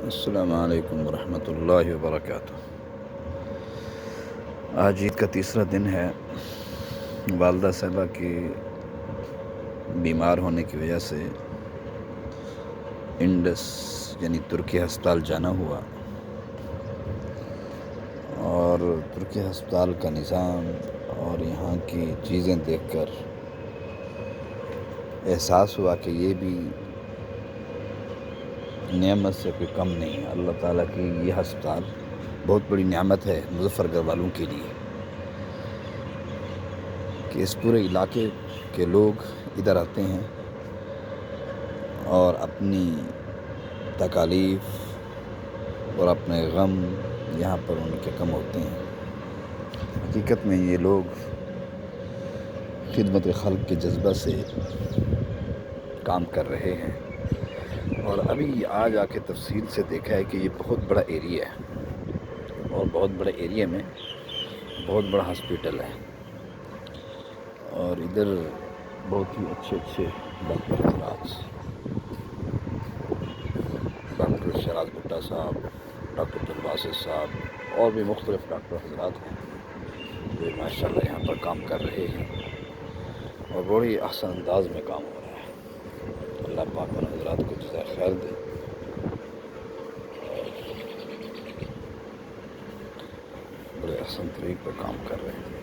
السلام علیکم ورحمۃ اللہ وبرکاتہ۔ آج عید کا تیسرا دن ہے۔ والدہ صاحبہ کی بیمار ہونے کی وجہ سے انڈس یعنی ترکی ہسپتال جانا ہوا، اور ترکی ہسپتال کا نظام اور یہاں کی چیزیں دیکھ کر احساس ہوا کہ یہ بھی نعمت سے کوئی کم نہیں ہے۔ اللہ تعالیٰ کی یہ ہسپتال بہت بڑی نعمت ہے مظفر گڑھ والوں کے لیے کہ اس پورے علاقے کے لوگ ادھر آتے ہیں اور اپنی تکالیف اور اپنے غم یہاں پر ان کے کم ہوتے ہیں۔ حقیقت میں یہ لوگ خدمت خلق کے جذبہ سے کام کر رہے ہیں، اور ابھی آج آ کے تفصیل سے دیکھا ہے کہ یہ بہت بڑا ایریا ہے، اور بہت بڑے ایریا میں بہت بڑا ہاسپٹل ہے، اور ادھر بہت ہی اچھے ڈاکٹر حضرات، ڈاکٹر شراز بھٹا صاحب، ڈاکٹر طلباسط صاحب اور بھی مختلف ڈاکٹر حضرات ہیں جو ماشاء اللہ یہاں پر کام کر رہے ہیں، اور بڑی احسن انداز میں کام ہو رہا ہے۔ اللہ پاک ان حضرات کو جزائے خیر دے، بڑے احسن طریقے پر کام کر رہے ہیں۔